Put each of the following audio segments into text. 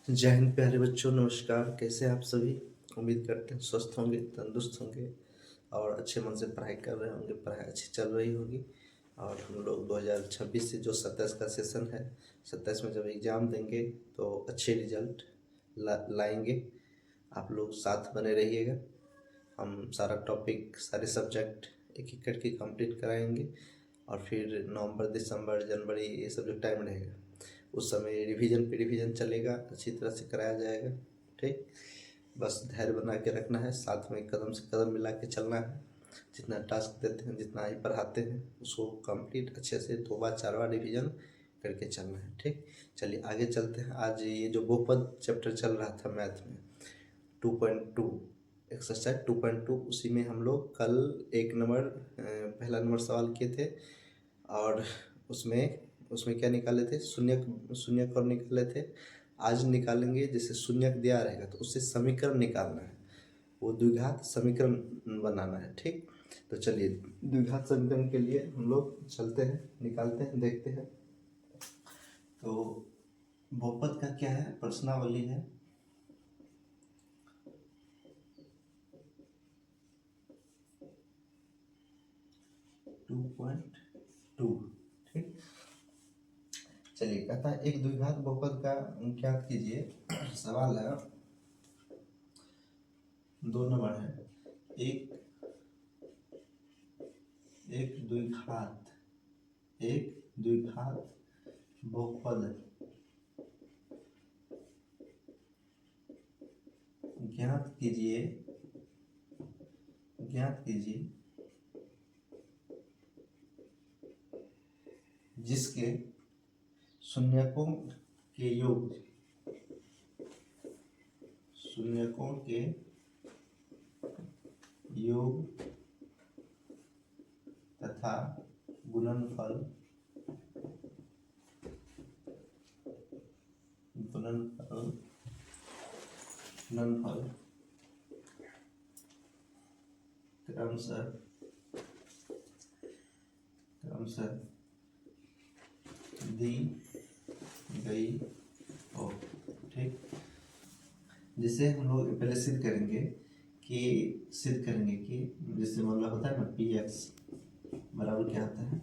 जय हिंद प्यारे बच्चों, नमस्कार। कैसे हैं आप सभी? उम्मीद करते हैं स्वस्थ होंगे, तंदुरुस्त होंगे और अच्छे मन से पढ़ाई कर रहे होंगे। पढ़ाई अच्छी चल रही होगी और हम लोग 2026 से जो 27 का सेशन है, 27 में जब एग्ज़ाम देंगे तो अच्छे रिजल्ट लाएंगे। आप लोग साथ बने रहिएगा। हम सारा टॉपिक, सारे सब्जेक्ट एक एक करके कंप्लीट कराएंगे और फिर नवंबर, दिसंबर, जनवरी, ये सब जो टाइम रहेगा उस समय रिवीजन पे रिवीजन चलेगा, अच्छी तरह से कराया जाएगा। ठीक, बस धैर्य बना के रखना है, साथ में कदम से कदम मिला के चलना है। जितना टास्क देते हैं, जितना ही पढ़ाते हैं, उसको कंप्लीट अच्छे से 2 बार 4 बार रिवीजन करके चलना है। ठीक, चलिए आगे चलते हैं। आज ये जो बहुपद चैप्टर चल रहा था मैथ में 2.2, एक्सरसाइज 2.2, उसी में हम लोग कल एक नंबर पहला नंबर सवाल किए थे और उसमें उसमें क्या निकाले थे? शून्यक और निकाले थे। आज निकालेंगे, जैसे शून्यक दिया रहेगा तो उससे समीकरण निकालना है, वो द्विघात समीकरण बनाना है। ठीक, तो चलिए द्विघात समीकरण के लिए हम लोग चलते हैं, निकालते हैं, देखते हैं। तो बहुपद का क्या है? प्रश्नावली है। Two point two. ठीक, चलिए कहता है एक द्विघात बहुपद का ज्ञात कीजिए। सवाल है, 2 नंबर है। एक एक द्विघात बहुपद ज्ञात कीजिए जिसके शून्यकों के योग तथा गुणनफल क्रमशः दी गई हो। ठीक, जिसे हम लोग पहले सिद्ध करेंगे कि जैसे मतलब होता है ना, पी एक्स बराबर क्या होता है?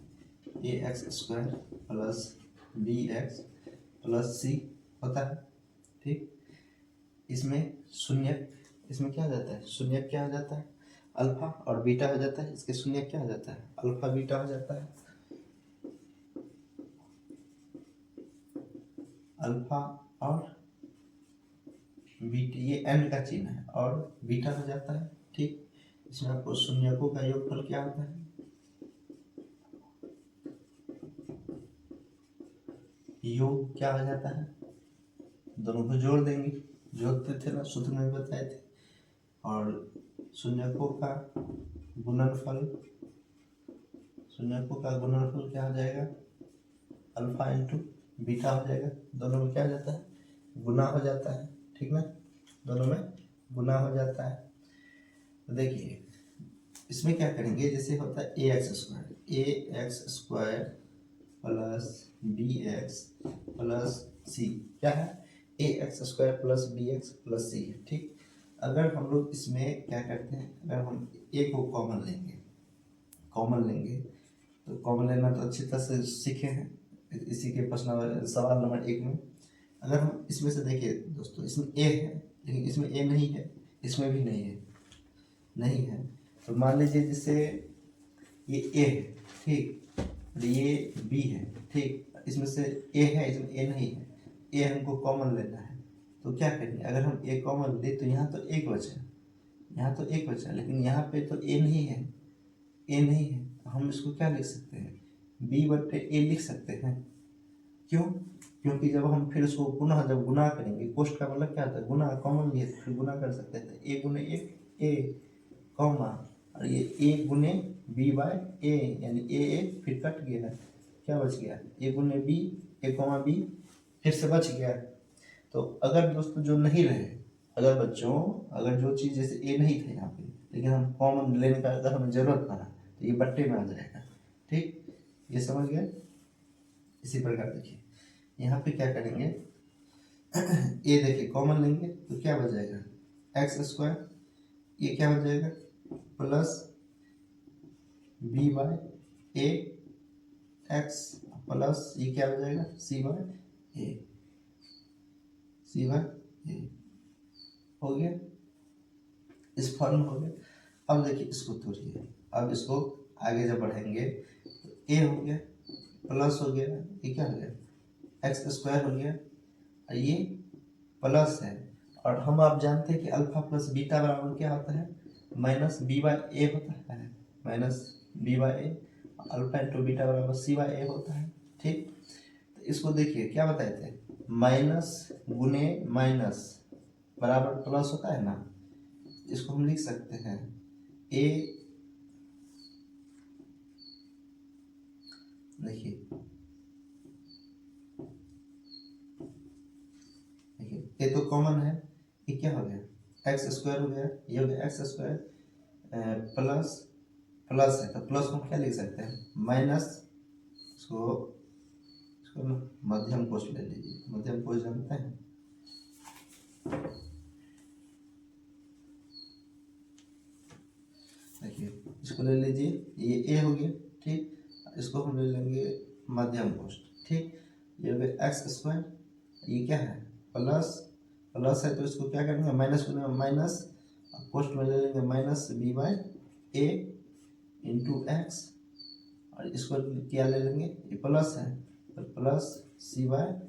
A X square plus B X plus C होता है। ठीक, इसमें क्या हो जाता है? शून्य क्या हो जाता है? अल्फा और बीटा हो जाता है। इसके शून्य क्या हो जाता है? अल्फा बीटा हो जाता है। अल्फा और बीटा, ये एंड का चिन्ह है, और बीटा हो जाता है। ठीक, इसमें आपको शून्यकों का योगफल क्या होता है? योग क्या हो जाता है? दोनों को जोड़ देंगे, जोड़ते थे ना, सूत्र में बताए थे। और शून्यकों का गुणनफल क्या हो जाएगा? अल्फा इंटू बीटा हो जाएगा। दोनों में क्या हो जाता है? गुना हो जाता है। ठीक ना, दोनों में गुना हो जाता है। तो देखिए इसमें क्या करेंगे, जैसे होता है A X square plus B X plus C, क्या है? A X square plus B X plus C है। ठीक, अगर हम लोग इसमें क्या करते हैं, अगर हम ए को कॉमन लेंगे तो कॉमन लेना तो अच्छी तरह से सीखे हैं इसी के प्रश्न सवाल नंबर 1 में। अगर हम इसमें से देखिए दोस्तों, इसमें ए है लेकिन इसमें ए नहीं है, इसमें भी नहीं है। तो मान लीजिए जैसे ये ए है, ठीक, और ये बी है। ठीक, इसमें से ए है, इसमें ए नहीं है, ए हमको कॉमन लेना है। तो क्या करेंगे, अगर हम ए कॉमन ले तो यहाँ तो एक बचा, लेकिन यहाँ पे तो ए नहीं है, हम इसको क्या लिख सकते हैं? बी बटे ए लिख सकते हैं। क्यों? क्योंकि जब हम फिर उसको पुनः जब गुना करेंगे, कोष्ट का मतलब क्या होता है? गुना, कॉमन लिए फिर गुना कर सकते हैं। ए गुने ए कॉमा, और ये ए गुने बी बाय ए, यानी ए फिर कट गया है, क्या बच गया? ए गुने बी, ए कॉमा बी फिर से बच गया। तो अगर दोस्तों जो नहीं रहे, अगर जो चीज़ जैसे ए नहीं था यहाँ पे, लेकिन हम कॉमन लेने का अगर हमें जरूरत पड़ा तो ये बट्टे में आ जाएगा। ठीक, ये समझ गए? इसी प्रकार देखिए यहाँ पे क्या करेंगे, ए देखिए कॉमन लेंगे तो क्या बच जाएगा एक्स स्क्वायर, ये क्या हो जाएगा प्लस बी बाय ए एक्स प्लस ये क्या हो जाएगा सी बाय ए, सी बाय ए हो गया, इस फॉर्म हो गया। अब देखिए इसको तोड़िए, अब इसको आगे जब बढ़ेंगे तो ए हो गया प्लस हो गया, ये क्या हो गया एक्स स्क्वायर हो गया, और ये प्लस है, और हम आप जानते हैं कि अल्फा प्लस बीटा बराबर क्या होता है माइनस बी बाय ए होता है, माइनस बी बाय ए, अल्फा इंटू बीटा बराबर सी बाय ए होता है। ठीक, तो इसको देखिए क्या बताए थे, माइनस गुने माइनस बराबर प्लस होता है ना, इसको हम लिख सकते हैं ए, देखिए देखिए ए तो कॉमन है, ये क्या हो गया एक्स स्क्वायर हो गया, ये हो गया एक्स स्क्वायर प्लस प्लस है तो प्लस को हम क्या लिख सकते हैं माइनस, इसको मध्यम कोश ले लीजिए, मध्यम कोश जानते हैं, देखिए इसको ले लीजिए, ये ए हो गया। ठीक, इसको हम ले लेंगे मध्यम कोश। ठीक, ये हो गया एक्स स्क्वायर, ये क्या है प्लस, प्लस है तो इसको क्या करेंगे माइनस को माइनस, कोष्ट में ले लेंगे माइनस बी बाय ए इंटू एक्स, और इसको क्या ले लेंगे ये प्लस है तो प्लस सी बाय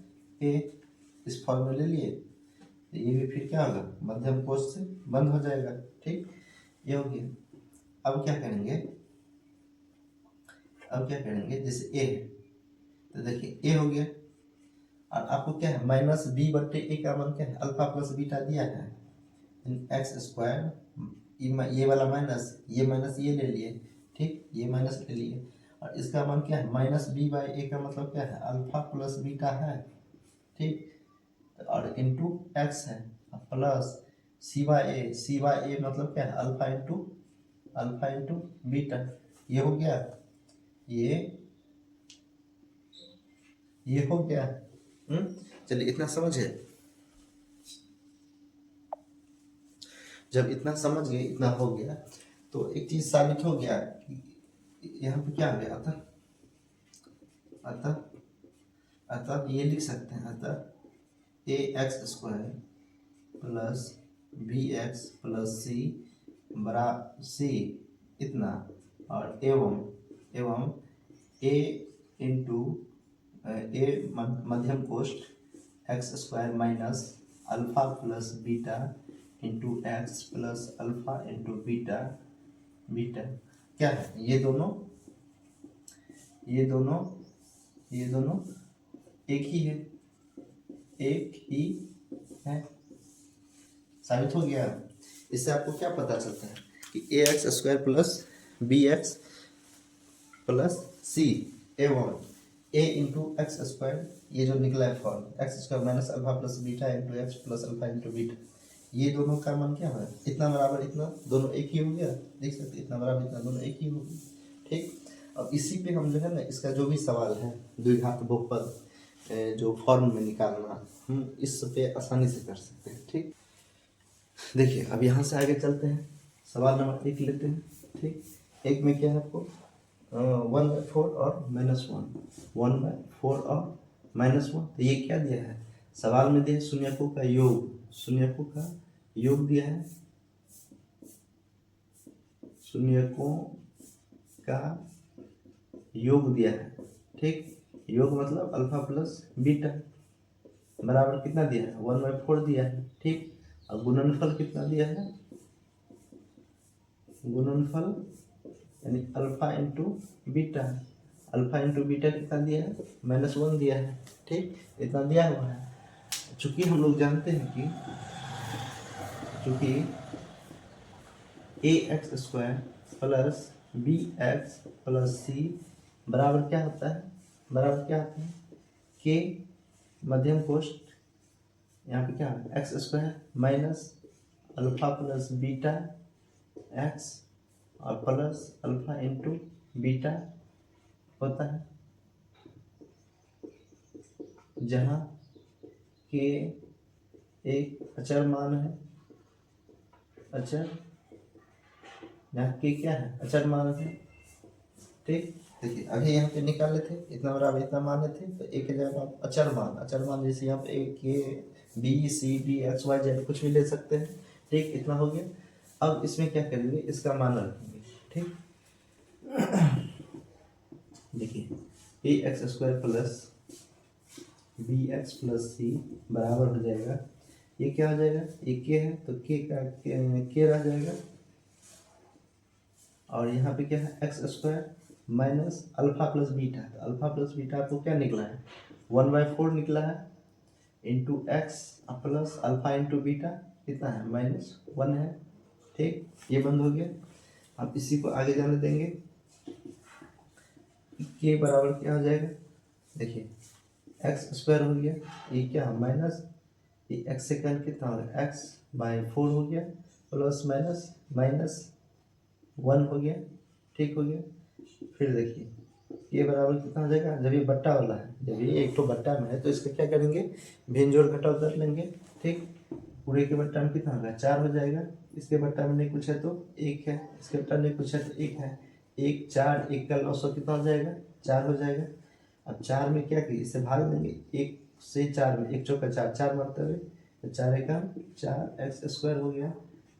ए, इस फॉर्म में ले लिए, तो ये भी फिर क्या होगा मध्यम कोष्ट से बंद हो जाएगा। ठीक, ये हो गया। अब क्या करेंगे, अब क्या करेंगे जैसे ए है तो देखिए ए हो गया, और आपको क्या है माइनस बी बटे ए का मान क्या है अल्फा प्लस बीटा दिया है, एक्स स्क्वायर, ये वाला माइनस ये ले लिए, ठीक ये माइनस ले लिए, और इसका मान क्या है माइनस बी बाय ए का मतलब क्या है अल्फा प्लस बीटा है। ठीक, और इंटू एक्स है प्लस सी बाय ए, सी बाय ए मतलब क्या है अल्फा इंटू बीटा, ये हो गया, ये हो गया। चलिए इतना समझे, जब इतना समझ गए इतना हो गया तो एक चीज साबित हो गया कि यहाँ पे क्या आ गया अतः, अतः अतः ये लिख सकते हैं अतः A X square plus B X plus C बरा सी इतना, और एवं ए इंटू ए मध्यम कोष्ठ x square minus alpha plus beta into X plus alpha into beta, beta क्या है ये दोनों एक ही है, एक ही है, साबित हो गया। इससे आपको क्या पता चलता है कि A X square plus B X plus C एवं ए इंटू एक्स स्क्वायर, ये जो निकला है form X square minus alpha plus beta into X plus alpha into beta, ये दोनों का मान क्या है इतना बराबर इतना, दोनों एक ही हो गया, देख सकते इतना बराबर इतना दोनों एक ही हो गया। ठीक, अब इसी पे हम जो है ना इसका जो भी सवाल है द्विघात बहुपद जो फॉर्म में निकालना, हम इस पे आसानी से कर सकते हैं। ठीक, देखिए अब यहाँ से आगे चलते हैं, सवाल नंबर 1 लेते हैं। ठीक, एक में क्या है आपको 1/4 और -1, 1/4 और -1, तो ये क्या दिया है सवाल में दिया है शून्यकों का योग, शून्यकों का योग दिया है, शून्यकों का योग दिया है। ठीक, योग मतलब अल्फा प्लस बीटा बराबर कितना दिया है 1/4 दिया है। ठीक, और गुणनफल कितना दिया है, गुणनफल यानी alpha into beta, alpha into beta कितना दिया है -1 दिया है। ठीक, इतना दिया हुआ है। चूंकि हम लोग जानते हैं कि चूंकि A X square plus B X plus C बराबर क्या होता है, बराबर क्या होता है के मध्यम कोष्ठ, यहाँ पे क्या है x square minus alpha plus beta x और प्लस अल्फा इंटू बीटा होता है, जहाँ के एक अचर मान है, अचर, यहाँ के क्या है, अचर मान है। ठीक, देखिए अभी यहाँ पे निकाले थे इतना बराबर इतना माने थे, तो एक की जगह आप अचर मान जैसे यहाँ पे ए के B C D X Y Z कुछ भी ले सकते हैं। ठीक, इतना हो गया। अब इसमें क्या करेंगे, इसका मान रखेंगे। ठीक, देखिए A X square plus B X plus C बराबर हो जाएगा, ये क्या हो जाएगा, ये के है तो के का के रह जाएगा, और यहाँ पे क्या है x square minus alpha plus beta. तो अल्फा प्लस बीटा आपको क्या निकला है, 1/4 निकला है, into X plus alpha into beta कितना है, -1 है। ठीक, ये बंद हो गया। अब इसी को आगे जाने देंगे, के बराबर क्या हो जाएगा, देखिए एक्स स्क्वायर हो गया, ये क्या है माइनस, ये एक्स से कैंसिल कितना हो गया, x/4 हो गया, प्लस माइनस -1 हो गया। ठीक हो गया। फिर देखिए ये बराबर कितना हो जाएगा, जब ये बट्टा वाला है, जब ये एक तो बट्टा में है तो इसका क्या करेंगे, भिन्न जोड़ घटाव कर लेंगे। ठीक, पूरे के बट्टा में कितना होगा, 4 हो जाएगा, इसके बट्टा में नहीं कुछ है तो 1 है, इसके बट्टा में नहीं कुछ है तो 1 है, 1 4 1 का लॉस हो कितना हो जाएगा, 4 हो जाएगा। अब 4 में क्या करिए, इसे भाग देंगे, 1 से 4 में 1 चौका 4, 4 मरतबे, तो 4 का 4 एक्स स्क्वायर हो गया,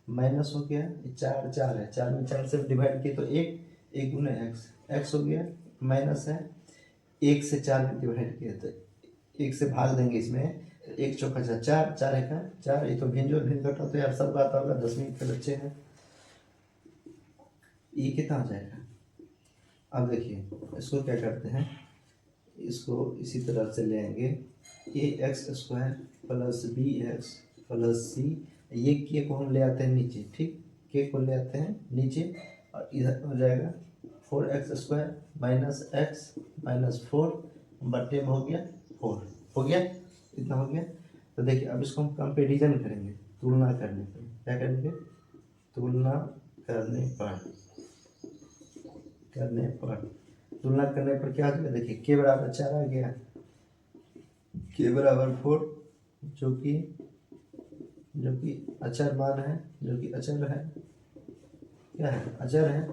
माइनस हो गया, 4 4 है, 4 में 4 से डिवाइड किए तो 1 1 गुना एक्स हो गया, माइनस है, 1 से 4 में डिवाइड किया तो 1 से भाग देंगे इसमें, 1 चौका 4, 4 है का 4, ये तो भिन्न जोड़ भिन्न घटाव तो यार सब आता होगा, 10वीं के बच्चे हैं। ये कितना हो जाएगा, अब देखिए इसको क्या करते हैं, इसको इसी तरह से ले आएंगे, A X square plus B X plus C, ये के को हम ले आते हैं नीचे। ठीक, के को ले आते हैं नीचे, और इधर हो जाएगा 4x square minus x minus 4 बट्टे में हो गया 4, हो गया, इतना हो गया। तो देखिए अब इसको हम कंपेरिजन करेंगे, तुलना करने पर, क्या करेंगे, तुलना करने पर, तुलना करने पर क्या आ जाएगा, देखिए के बराबर 4 आ गया, के बराबर 4, जो कि अचर मान है, जो कि अचर है, क्या है, अचर है,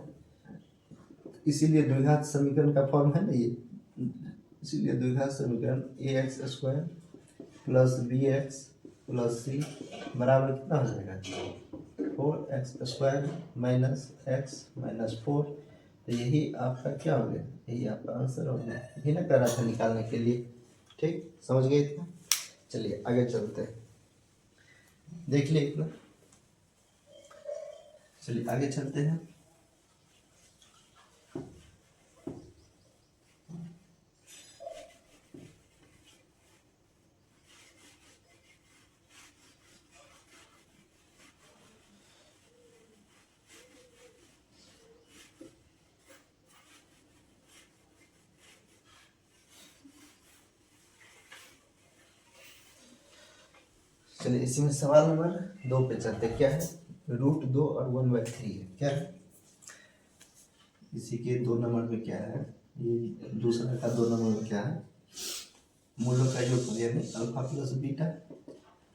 इसीलिए द्विघात समीकरण का फॉर्म है ना ये, इसीलिए द्विघात समीकरण A X square plus B X plus C बराबर कितना हो जाएगा, 4x square minus x minus 4। तो यही आपका क्या हो गया, यही आपका आंसर हो गया, यही ना कर रहा था निकालने के लिए। ठीक, समझ गए इतना, चलिए आगे चलते हैं, देख लिए इतना, चलिए आगे चलते हैं। चलिए इसी में सवाल नंबर 2 पे चलते, क्या है, √2 और 1/3 है, क्या है, इसी के 2 नंबर में क्या है, ये दूसरा का 2 नंबर में क्या है, मूलों का योग यानी अल्फा प्लस बीटा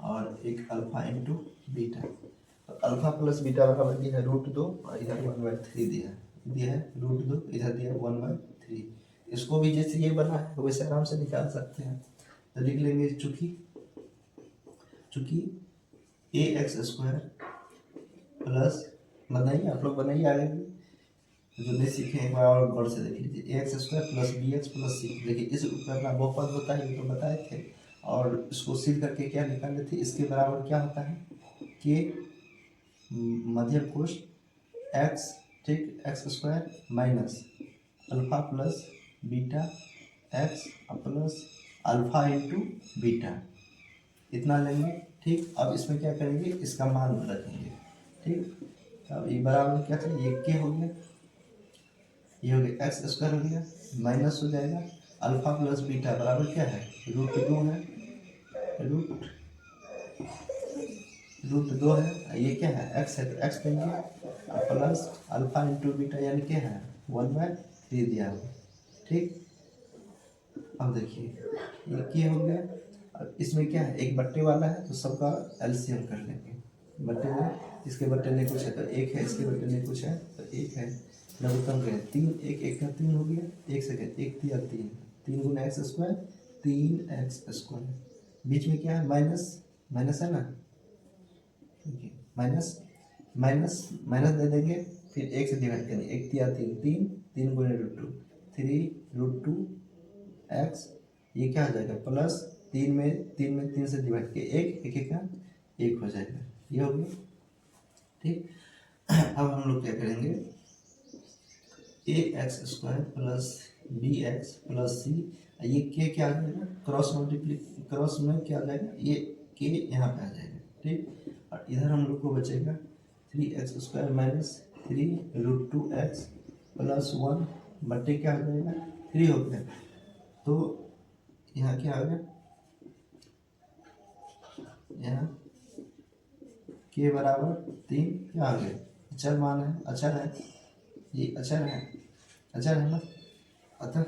और एक अल्फा इंटू बीटा। तो अल्फा प्लस बीटा बराबर दिया है √2 और इधर 1/3 दिया है √2, इधर दिया है 1/3। इसको भी जैसे ये बना है वैसे आराम से निकाल सकते हैं, तो लिख लेंगे चूँकि ए एक्स स्क्वायर प्लस, बनाइए आप लोग, बनाइए आगे भी, जो नहीं सीखे एक बार और गौर से देख लीजिए, A X square plus B X plus C. देखिए इस करना बहुपद होता है, ये तो बताए थे, और इसको सिद्ध करके क्या निकाले थे, इसके बराबर क्या होता है कि मध्य कोश एक्स, ठीक, x square minus alpha plus beta x plus alpha into beta, इतना लेंगे। ठीक, अब इसमें क्या करेंगे, इसका मान रखेंगे। ठीक, अब ये बराबर क्या था, ये के हो गया, ये हो गया एक्स स्क्वायर हो गया, माइनस हो जाएगा अल्फा प्लस बीटा बराबर क्या है, √2 है, √2 है, ये क्या है एक्स है तो एक्स लेंगे, प्लस अल्फा इंटू बीटा यानी क्या है 1/3 दिया हुआ। ठीक, अब देखिए ये क्या हो गया, अब इसमें क्या है, एक बट्टे वाला है तो सबका एलसीएम कर लेंगे। बट्टे में इसके बट्टे में कुछ है तो एक है, इसके बट्टे में कुछ है तो एक है, लघुत्तम करें 3, एक एक का 3 हो गया, एक सेकेंड, एक तिया 3, 3 गुना एक्स स्क्वायर 3x स्क्वायर, बीच में क्या है माइनस, माइनस है ना, ठीक है, माइनस माइनस माइनस दे देंगे, फिर एक से डिवाइड करेंगे, एक तिया 3, 3 3 गुना √2 3 √2 x, ये क्या हो जाएगा प्लस 3 से डिवाइड किए एक, एक का 1 हो जाएगा, ये हो गया ठीक। अब हम लोग क्या करेंगे, ax square plus bx plus c, ये के क्या आ जाएगा, क्रॉस में क्या आ जाएगा, ये के यहाँ पे आ जाएगा ठीक। और इधर हम लोग को बचेगा 3x square minus 3 √2x plus 1 बट्टे क्या हो जाएगा 3 हो गया, तो यहाँ क्या आ गया, यहाँ के बराबर 3 क्या आ गया, अचर मान है, अचर है, ये अचर है ना, अतः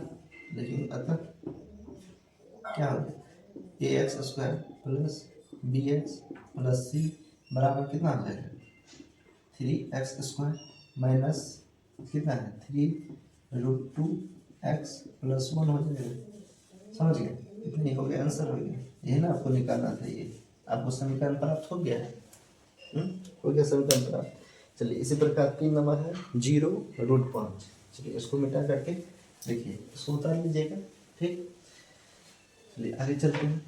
देखिए अतः क्या हो गया ax square plus bx plus c बराबर कितना आ जाएगा 3x स्क्वायर माइनस कितना है 3 √2x प्लस 1 हो जाएगा, समझ गए, इतनी हो गया, आंसर हो गया, यही ना आपको निकालना था, ये आपको समीकरण प्राप्त हो गया है, हो गया समीकरण प्राप्त। चलिए इसी प्रकार 3 नंबर है 0√5, चलिए इसको मिटा करके देखिए, इसको उतार लीजिएगा ठीक। चलिए आगे चलते हैं,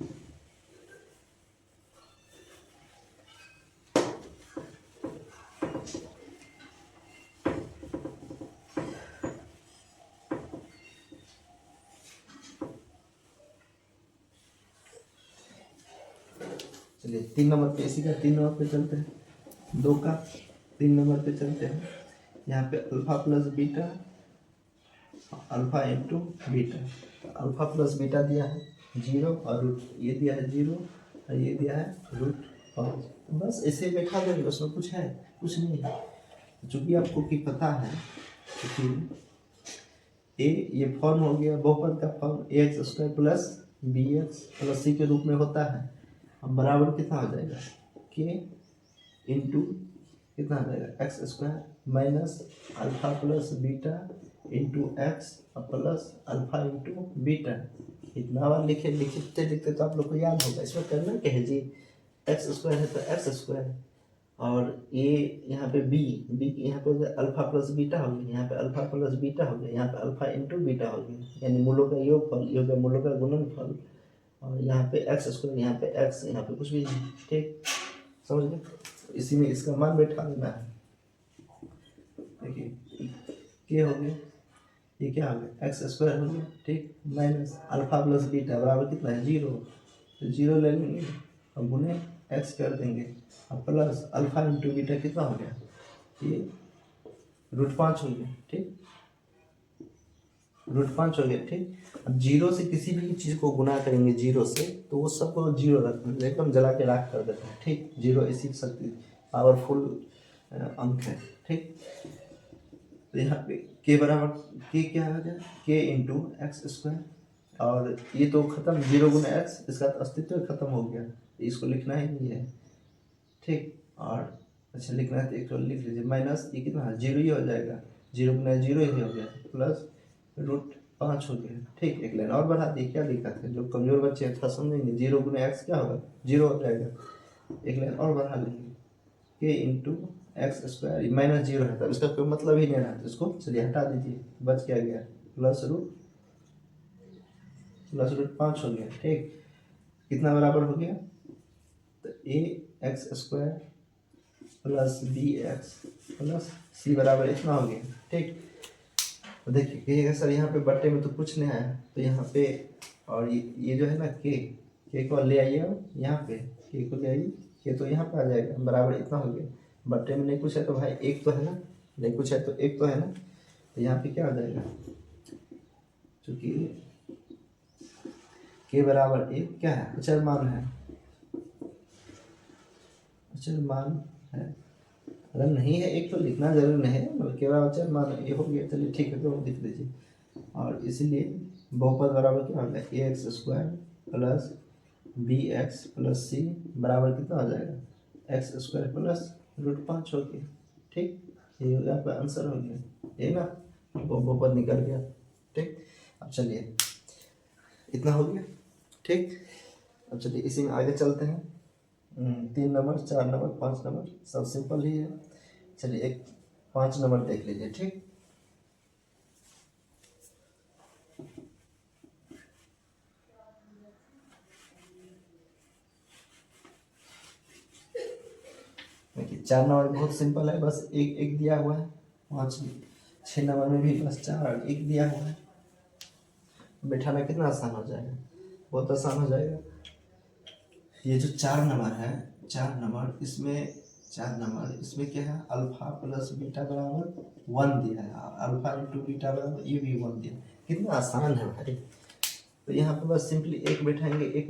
चलिए 3 नंबर पे, इसी का 3 नंबर पे चलते हैं, 2 का 3 नंबर पे चलते हैं। यहाँ पे alpha plus beta, alpha into beta, alpha plus beta दिया है 0 और ये दिया है 0 और ये दिया है √5, बस ऐसे बैठा देंगे, उसमें कुछ है, कुछ नहीं है, चूँकि आपको कि पता है कि ए ये फॉर्म हो गया बहुपद का form ax square plus bx plus c के रूप में होता है, अब बराबर कितना हो जाएगा के इंटू कितना हो जाएगा x square minus alpha plus beta into X plus alpha into beta, इतना बार लिखते लिखते तो आप लोग को याद होगा, इसमें करना क्या है जी, एक्स स्क्वायर है तो एक्स स्क्वायर, और ये यहाँ पे बी यहाँ पे अल्फा प्लस बीटा हो गया, यहाँ पे अल्फा प्लस बीटा हो गया, यहाँ पे अल्फा इंटू बीटा हो गया, यानी मूलों का योगफल, ये हो गया मूलों का गुणनफल, और यहाँ पे एक्स स्क्वायर, यहाँ पे एक्स, यहाँ पे कुछ भी नहीं ठीक, समझ गए, इसी में इसका मान बैठा देना है, देखिए के हो गया, ये क्या हो गया एक्स स्क्वायर हो गया ठीक, माइनस अल्फा प्लस बीटा बराबर कितना है 0, तो 0 ले लेंगे और गुने एक्स कर देंगे, अब प्लस अल्फा इंटू बीटा कितना हो गया, ये √5 हो गया ठीक, √5 हो गया ठीक। अब 0 से किसी भी चीज़ को गुना करेंगे 0 से, तो वो सबको 0 रखना, एकदम जला के राख कर देता है ठीक, 0 इसी शक्ति पावरफुल अंक है ठीक। तो यहाँ पे के बराबर के क्या आ गया, के इंटू एक्स स्क्वायर, और ये तो खत्म 0 गुना एक्स, इसका तो अस्तित्व खत्म हो गया, इसको लिखना ही नहीं है ठीक, और अच्छा लिखना है तो एक तो लिख लीजिए, माइनस ये कितना 0 ही हो जाएगा, 0 गुना 0 ही हो गया, प्लस √5 हो गया ठीक। एक लाइन और बढ़ा दी, क्या लिखा था, जो कमजोर बच्चे था समझेंगे, 0 गुना एक्स क्या होगा 0 हो जाएगा, एक लाइन और बढ़ा लेंगे, के इंटू एक्स स्क्वायर माइनस 0 है, तो इसका कोई मतलब ही नहीं रहा, तो इसको चलिए हटा दीजिए, बच क्या गया प्लस √5 हो गया ठीक, कितना बराबर हो गया, तो A X square plus B X plus C बराबर इतना हो गया ठीक। तो देखिए कहिएगा सर यहाँ पे बट्टे में तो कुछ नहीं आया, तो यहाँ पे और ये जो है ना के को ले आइए, यहाँ पे के को ले आइए, के तो यहाँ पे आ जाएगा, बराबर इतना हो गया, बट्टे में नहीं कुछ है तो भाई एक तो है ना, नहीं कुछ है तो एक तो है ना, तो यहाँ पे क्या आ जाएगा, चूँकि के बराबर एक क्या है अचर मान है, अचर मान है, अगर नहीं है एक तो लिखना जरूर नहीं है, मतलब के बराबर अचर मान ये हो गया, चलिए ठीक है तो लिख दीजिए, और इसीलिए बहुपद बराबर क्या होगा A X square plus B X plus C बराबर कितना हो जाएगा, एक्स स्क्वायर प्लस √5 हो गया। ठीक, ये हो गया आपका आंसर हो गया, ये ना वो बहुत निकल गया। ठीक, अब चलिए इतना हो गया। ठीक, अब चलिए इसी में आगे चलते हैं। 3 नंबर, 4 नंबर, 5 नंबर सब सिंपल ही है। चलिए एक 5 नंबर देख लीजिए। ठीक, देखिए 4 नंबर बहुत सिंपल है, बस एक एक दिया हुआ है। 5 6 नंबर में भी बस 4 और 1 दिया हुआ है। बैठाना कितना आसान हो जाएगा, बहुत आसान हो जाएगा। ये जो 4 नंबर है, 4 नंबर इसमें 4 नंबर इसमें क्या है, अल्फा प्लस बीटा बराबर 1 दिया है, अल्फा इंटू बीटा बराबर ये भी 1 दिया है। कितना आसान है भाई। तो यहाँ पे बस सिंपली एक बैठाएंगे,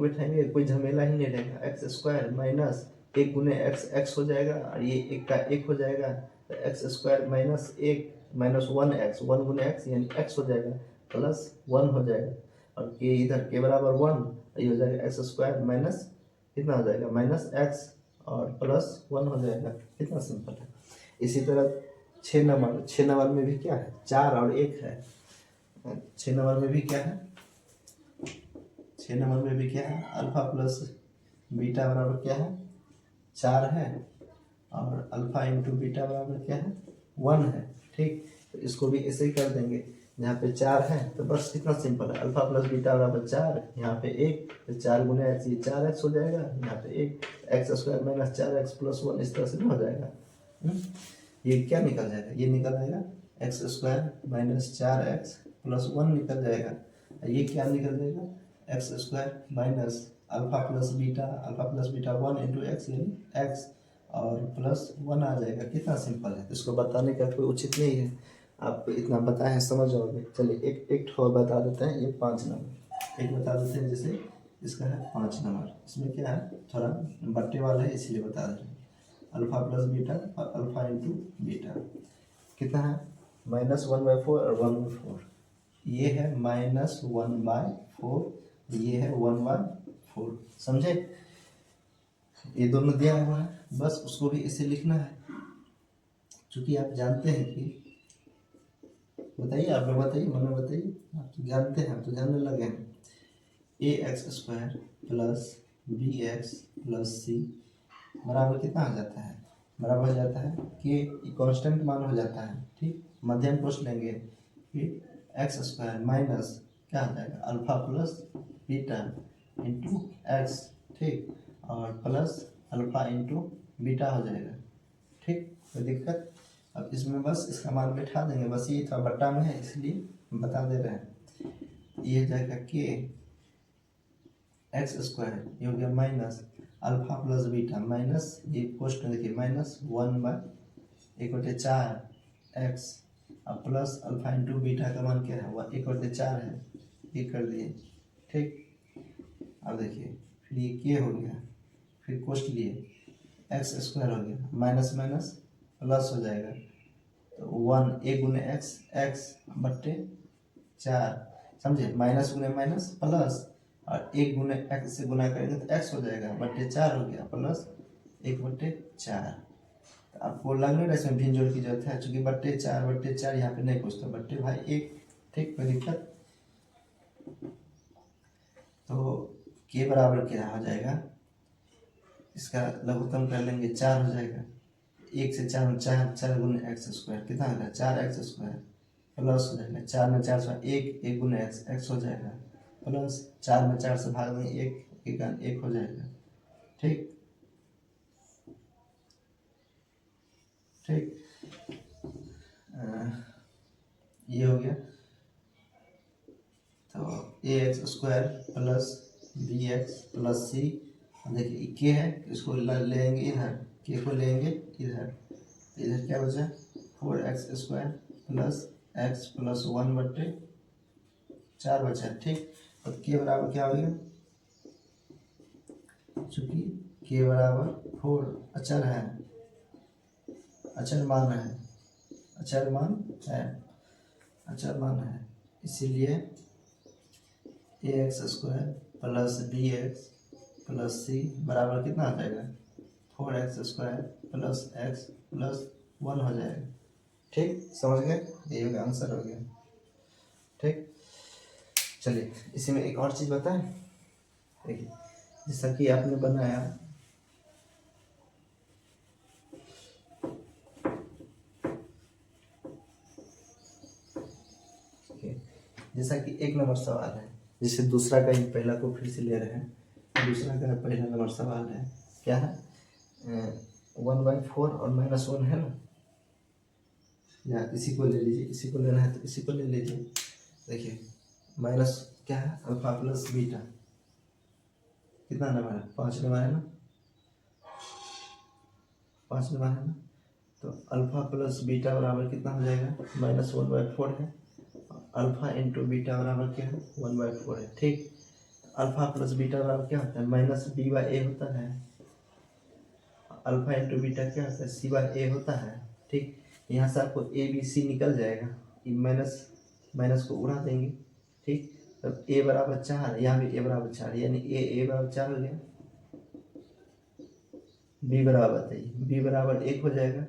कोई झमेला ही नहीं रहेगा। एक्स स्क्वायर माइनस 1 गुने एक्स हो जाएगा, और ये एक का एक हो जाएगा, तो x square minus 1 minus 1 x, 1 गुने एक्स यानी एक्स हो जाएगा, प्लस 1 हो जाएगा, और के इधर के बराबर 1, ये हो जाएगा एक्स स्क्वायर माइनस कितना हो जाएगा, माइनस एक्स और प्लस 1 हो जाएगा। कितना सिंपल है। इसी तरह 6 नंबर में भी क्या है, 4 और 1 है। 6 नंबर में भी क्या है, 6 नंबर में भी क्या है, अल्फा प्लस बीटा बराबर क्या है, 4 है, और अल्फा इंटू बीटा बराबर क्या है, 1 है। ठीक, तो इसको भी ऐसे ही कर देंगे। यहाँ पे 4 है तो बस कितना सिंपल है, अल्फा प्लस बीटा बराबर 4, यहाँ पे 1, तो 4 गुने एक्स, ये 4x हो जाएगा, यहाँ पे 1 x square minus 4x plus 1, इस तरह से नहीं हो जाएगा। ये क्या निकल जाएगा, ये निकल आएगा x square minus 4x plus 1 निकल जाएगा। ये क्या निकल जाएगा, x square minus alpha plus beta 1 into x यानी एक्स, और प्लस 1 आ जाएगा। कितना सिंपल है, इसको बताने का कोई उचित नहीं है, आप इतना बताएं समझ जाओगे। चलिए एक एक ठो बता देते हैं, ये 5 नंबर एक बता देते हैं। जैसे इसका है 5 नंबर, इसमें क्या है, थोड़ा बट्टे वाला है इसलिए बता रहे हैं। अल्फा प्लस बीटा और अल्फा इंटू बीटा कितना है, -1/4 और 1/4। ये है -1/4, ये है 1/4, समझे। ये दोनों दिया हुआ है, बस उसको भी इसे लिखना है। क्योंकि आप जानते हैं कि, बताइए आप लोग, बताइए मन में बताइए, आप तो जानते हैं, आप तो जानने लगे हैं। ax² plus bx plus C बराबर कितना हो जाता है, बराबर हो जाता है कि कांस्टेंट मान हो जाता है। ठीक, मध्यम पुरुष लेंगे कि x² माइनस क्या हो जाएगा, alpha plus beta into x. ठीक, और प्लस अल्फा इंटू बीटा हो जाएगा। ठीक, कोई दिक्कत। अब इसमें बस इसका मान बैठा देंगे, बस ये था बट्टा में है इसलिए बता दे रहे हैं। ये हो जाएगा के x², ये हो गया minus alpha plus beta minus, ये पोस्ट में देखिए -1/4 एक्स, अब प्लस अल्फा इंटू बीटा का मान क्या है, 1/4 है, ये कर दिए। ठीक, अब देखिए फिर ये के हो गया, फिर कोष्ट लिए x² हो गया, माइनस माइनस प्लस हो जाएगा, तो 1 1 गुने एक्स, एक्स बट्टे 4, समझे, माइनस गुने माइनस प्लस, और 1 गुने एक्स से गुना करेंगे तो एक्स हो जाएगा, बट्टे 4 हो गया, प्लस 1/4। तो आपको लग नहीं रहा इसमें भिन्न जोड़ की जरूरत है, चूंकि बट्टे 4 यहाँ पे नहीं पूछता, बट्टे भाई 1। ठीक, कोई दिक्कत। तो के बराबर क्या हो जाएगा, इसका लघुत्तम कर लेंगे, 4 हो जाएगा, 1 से 4 गुने x² कितना होगा, 4x² प्लस हो जाएगा, 4 में 4 से 1 गुने x हो जाएगा, प्लस 4 में 4 से भाग देंगे 1 हो जाएगा। ठीक, ठीक, ये हो गया। तो ax² plus bx plus C, देखिए के है, इसको लेंगे इधर, के को लेंगे इधर, इधर क्या बचा, 4x² प्लस x प्लस 1/4 बचा। ठीक, तो के बराबर क्या हो गया, चूंकि के बराबर 4 अचर है, अचर मान है, अचर मान है, इसीलिए ax² plus bx plus C बराबर कितना आ जाएगा 4x² प्लस x प्लस 1 हो जाएगा। ठीक, समझ गए? ये होगा आंसर हो गया। ठीक, चलिए इसी में एक और चीज़ बताएं। देखिए जैसा कि आपने बनाया जैसा कि 1 नंबर सवाल है, जैसे दूसरा का ही पहला को फिर से ले रहे हैं। दूसरा का पहला नंबर सवाल है, क्या है 1/4 और -1 है ना, या इसी को ले लीजिए, इसी को लेना है तो इसी को ले लीजिए। देखिए माइनस क्या है अल्फा प्लस बीटा, कितना नंबर है 5 नंबर है ना, 5 नंबर है ना, तो अल्फा प्लस बीटा बराबर कितना हो जाएगा -1/4 है। अल्फा इंटू बीटा बराबर क्या है 1/4 है। ठीक, अल्फा प्लस बीटा बराबर क्या होता है -b/a होता है। अल्फा इंटू बीटा क्या होता है c/a होता है। ठीक, यहाँ से आपको a b c निकल जाएगा, माइनस माइनस को उड़ा देंगे। ठीक, तब a बराबर 4, यहाँ भी a बराबर 4, यानी a बराबर 4 हो गया। b बराबर बताइए, b बराबर 1 हो जाएगा।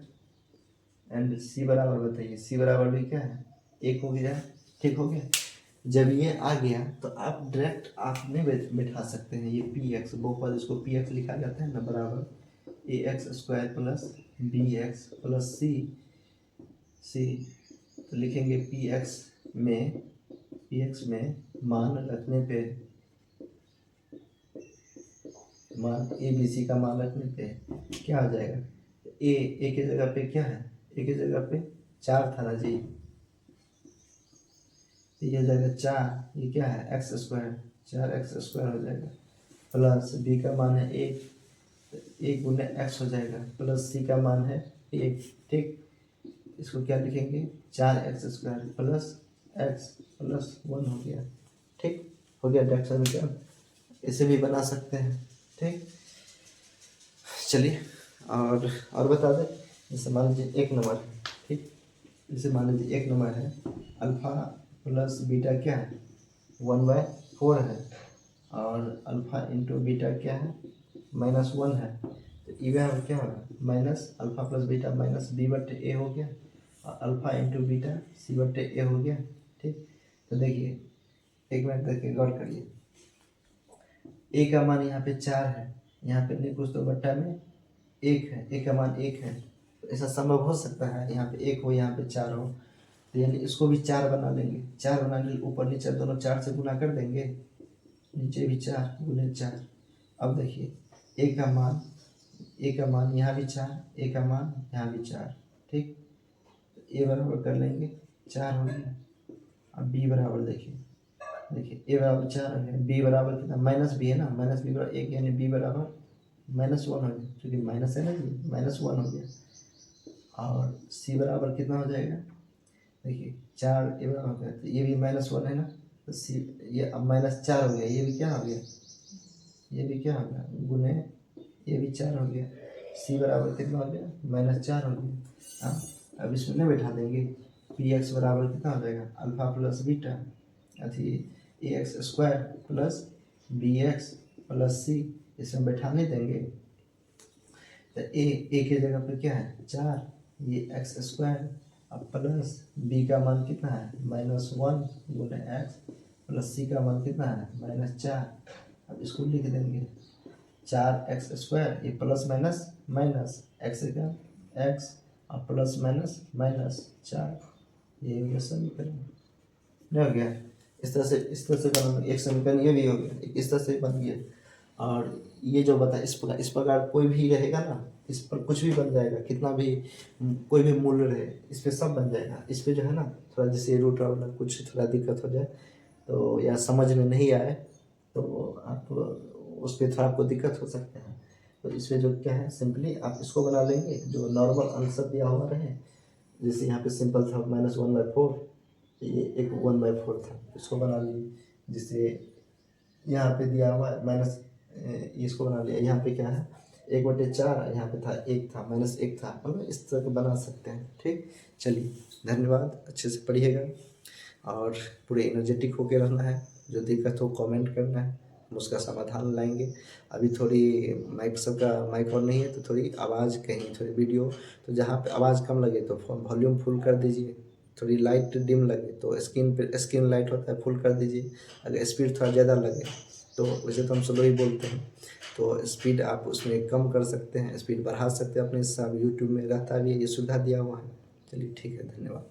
एंड c बराबर बताइए, c बराबर भी क्या है 1 हो गया। ठीक हो गया। जब ये आ गया तो आप डायरेक्ट आपने बैठा सकते हैं ये px, बहुपद इसको px लिखा जाता है ना, बराबर ax² plus bx plus c तो लिखेंगे px में मान रखने पे, मान a b c का मान रखने पे क्या हो जाएगा, a की जगह पे क्या है, a की जगह पे 4 था ना जी, ये हो जाएगा 4, ये क्या है x², 4x² हो जाएगा, प्लस b का मान है 1, तो 1 गुने x हो जाएगा, प्लस c का मान है 1। ठीक, इसको क्या लिखेंगे 4x² प्लस x प्लस 1 हो गया। ठीक, हो गया डायरेक्ट समीकरण, इसे भी बना सकते हैं। ठीक, चलिए और बता दें, जैसे मान लीजिए 1 नंबर है। ठीक, जैसे मान लीजिए 1 नंबर है, अल्फा प्लस बीटा क्या है 1/4 है, और अल्फा इंटू बीटा क्या है -1 है, तो इवन क्या होगा minus alpha plus beta minus b/a हो गया, और अल्फा इंटू बीटा c/a हो गया। ठीक, तो देखिए एक मिनट देखिए, गौर करिए, a का मान यहाँ पे 4 है, यहाँ पे नहीं कुछ तो बट्टा में 1 है, a का मान 1 है, तो ऐसा संभव हो सकता है यहाँ पे 1 हो यहाँ पे 4 हो, तो यानी इसको भी 4 बना लेंगे। 4 बनाने के लिए ऊपर नीचे दोनों 4 से गुना कर देंगे, नीचे भी 4 गुने 4। अब देखिए a का मान यहाँ भी 4, a का मान यहाँ भी 4। ठीक, तो a बराबर कर लेंगे 4 हो गया। अब b बराबर देखिए a बराबर 4 हो गया, b बराबर कितना -b है ना, -b बराबर 1, यानी b बराबर -1 हो गया, क्योंकि माइनस है ना जी, -1 हो गया। और c बराबर कितना हो जाएगा, देखिए 4 a बराबर हो गया, तो ये भी -1 है ना, तो c ये अब -4 हो गया, ये भी क्या हो गया, ये भी क्या हो गया गुने, ये भी 4 हो गया, c बराबर कितना हो गया -4 हो गया। हाँ, अब इसमें नहीं बैठा देंगे, px बराबर कितना हो जाएगा अल्फा प्लस बीटा अथी ax² plus bx plus c, इसमें बैठा नहीं देंगे, तो a की जगह पे क्या है 4, ये x² अब प्लस b का मान कितना है -1 गुने x प्लस c का मान कितना है -4। अब इसको लिख देंगे 4x² ये प्लस माइनस माइनस x का x और प्लस माइनस माइनस 4, ये हो गया समीकरण। नहीं हो गया, इस तरह से बना, एक समीकरण ये भी हो गया, इस तरह से बन गया। और ये जो बता इस प्रकार कोई भी रहेगा ना, इस पर कुछ भी बन जाएगा, कितना भी कोई भी मूल्य रहे इस पे सब बन जाएगा। इस पे जो है ना थोड़ा जैसे रूट वाला कुछ थोड़ा दिक्कत हो जाए तो, या समझ में नहीं आए तो आप उस पर थोड़ा आपको दिक्कत हो सकता है, तो इस पर जो क्या है सिंपली आप इसको बना लेंगे, जो नॉर्मल आंसर दिया हुआ रहे, जैसे यहाँ पे सिंपल था -1/4, ये एक 1/4 था, इसको बना लिए। जिससे यहाँ पे दिया हुआ माइनस, इसको बना लिया, यहाँ पे क्या है 1/4, यहाँ पे था 1 था -1 था, मतलब इस तरह के बना सकते हैं। ठीक, चलिए धन्यवाद, अच्छे से पढ़िएगा और पूरे एनर्जेटिक होके रहना है, जो दिक्कत हो कमेंट करना है। हम उसका समाधान लाएंगे। अभी थोड़ी माइक सबका माइक ऑन नहीं है तो थोड़ी आवाज़ कहीं थोड़ी वीडियो तो जहाँ पे आवाज़ कम लगे तो वॉल्यूम फुल कर दीजिए, थोड़ी लाइट डिम लगे तो स्क्रीन लाइट होता है फुल कर दीजिए। अगर स्पीड थोड़ा ज़्यादा लगे तो वैसे तो हम स्लो ही बोलते हैं, तो स्पीड आप उसमें कम कर सकते हैं, स्पीड बढ़ा सकते हैं अपने हिसाब। यूट्यूब में रहता भी है, ये सुविधा दिया हुआ है। चलिए ठीक है, धन्यवाद।